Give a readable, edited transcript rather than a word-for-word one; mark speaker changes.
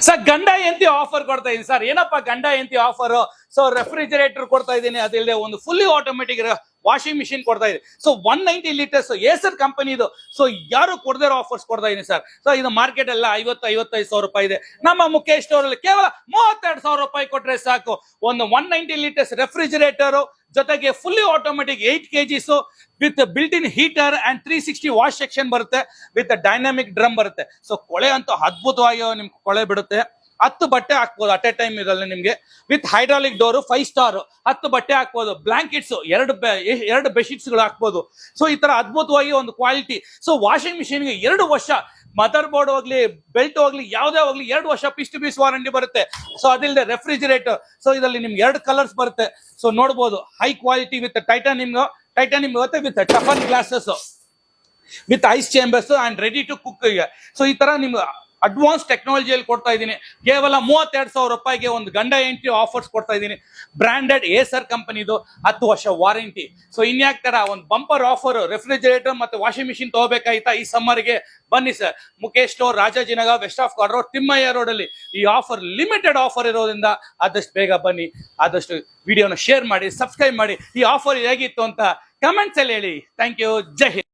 Speaker 1: Sir ಗಂಡ ಎಂತಿ offer ಕೊಡ್ತಾ ಇದೀನಿ ಸರ್. ಏನಪ್ಪ ಗಂಡ ಎಂತಿ ಆಫರ್? ಸೊ ರೆಫ್ರಿಜರೇಟರ್ ಕೊಡ್ತಾ ಇದ್ದೀನಿ, ಅದಿಲ್ಲದೆ ಒಂದು ಫುಲ್ಲಿ ಆಟೋಮೆಟಿಕ್ ವಾಷಿಂಗ್ ಮಿಷಿನ್ ಕೊಡ್ತಾ ಇದೆ. ಸೊ 190 ಲೀಟರ್ಸ್ ಏಸರ್ ಕಂಪನಿದು. ಸೊ ಯಾರು ಕೊಡದಿರೋ ಆಫರ್ಸ್ ಕೊಡ್ತಾ ಇದೀನಿ ಸರ್. ಸೊ ಇದು ಮಾರ್ಕೆಟ್ ಎಲ್ಲ 50-55 ಸಾವಿರ ರೂಪಾಯಿ ಇದೆ. ನಮ್ಮ ಮುಖೇಶ್ ಸ್ಟೋರ್ ಅಲ್ಲಿ ಕೇವಲ 32 ಸಾವಿರ ರೂಪಾಯಿ ಕೊಟ್ರೆ ಸಾಕು. ಒಂದು 190 ಲೀಟರ್ಸ್ ರೆಫ್ರಿಜರೇಟರ್ ಜೊತೆಗೆ fully automatic 8 kgs with built in heater and 360 wash section ಬರುತ್ತೆ, ವಿತ್ ಡೈನಾಮಿಕ್ ಡ್ರಮ್ ಬರುತ್ತೆ. ಸೊ ಕೊಳೆ ಅಂತೂ ಅದ್ಭುತವಾಗಿ ನಿಮ್ಗೆ ಕೊಳೆ ಬಿಡುತ್ತೆ. 10 ಬಟ್ಟೆ ಹಾಕ್ಬೋದು ಅಟ್ ಎ ಟೈಮ್ ಇದರಲ್ಲಿ ನಿಮ್ಗೆ. ವಿತ್ ಹೈಡ್ರಾಲಿಕ್ ಡೋರು 5 ಸ್ಟಾರ್ 10 ಬಟ್ಟೆ ಹಾಕ್ಬೋದು. ಬ್ಲಾಂಕೆಟ್ಸ್ ಎರಡು ಬೆಡ್ಶೀಟ್ಸ್ ಗಳು ಹಾಕ್ಬೋದು. ಸೊ ಈ ತರ ಅದ್ಭುತವಾಗಿ ಒಂದು ಕ್ವಾಲಿಟಿ. ಸೊ ವಾಷಿಂಗ್ ಮಿಷಿನ್ಗೆ 2 ವರ್ಷ ಮದರ್ ಬೋರ್ಡ್ ಹೋಗ್ಲಿ ಬೆಲ್ಟ್ ಹೋಗ್ಲಿ ಯಾವುದೇ ಹೋಗ್ಲಿ 2 ವರ್ಷ ಪೀಸ್ ಟು ಪೀಸ್ ವಾರಂಟಿ ಬರುತ್ತೆ. ಸೊ ಅದಿಲ್ಲದೆ ರೆಫ್ರಿಜರೇಟರ್, ಸೊ ಇದರಲ್ಲಿ ನಿಮ್ಗೆ 2 ಕಲರ್ಸ್ ಬರುತ್ತೆ. ಸೊ ನೋಡ್ಬೋದು ಹೈ ಕ್ವಾಲಿಟಿ ವಿತ್ ಟೈಟಾನಿಯಂ ಬರುತ್ತೆ, ವಿತ್ ಟಫನ್ glasses, with ice chambers and ready to cook. So ಈ ತರ ನಿಮ್ಗೆ ಅಡ್ವಾನ್ಸ್ ಟೆಕ್ನಾಲಜಿಯಲ್ಲಿ ಕೊಡ್ತಾ ಇದ್ದೀನಿ. ಕೇವಲ 32 ಸಾವಿರ ರೂಪಾಯಿಗೆ ಒಂದು ಗಂಡ ಎಂಟ್ರಿ ಆಫರ್ಸ್ ಕೊಡ್ತಾ ಇದ್ದೀನಿ. ಬ್ರಾಂಡೆಡ್ ಏಸರ್ ಕಂಪನಿದು 10 ವರ್ಷ ವಾರಂಟಿ. ಸೊ ಇನ್ಯಾಕ್ ತರ ಒಂದು ಬಂಪರ್ ಆಫರ್ ರೆಫ್ರಿಜರೇಟರ್ ಮತ್ತೆ ವಾಷಿಂಗ್ ಮಿಷಿನ್ ತಗೋಬೇಕಾಯ್ತಾ ಈ ಸಮ್ಮರ್ಗೆ? ಬನ್ನಿ sir, Mukesh store, Rajajinagar, west of chord road, Thimmaiah road ಅಲ್ಲಿ ಈ ಆಫರ್ ಲಿಮಿಟೆಡ್ ಆಫರ್ ಇರೋದ್ರಿಂದ ಆದಷ್ಟು ಬೇಗ ಬನ್ನಿ. ಆದಷ್ಟು ವಿಡಿಯೋನ ಶೇರ್ ಮಾಡಿ, ಸಬ್ಸ್ಕ್ರೈಬ್ ಮಾಡಿ. ಈ ಆಫರ್ ಹೇಗಿತ್ತು ಅಂತ ಕಮೆಂಟ್ಸ್ ಅಲ್ಲಿ ಹೇಳಿ. Thank you. ಜೈ ಹಿಂದ್.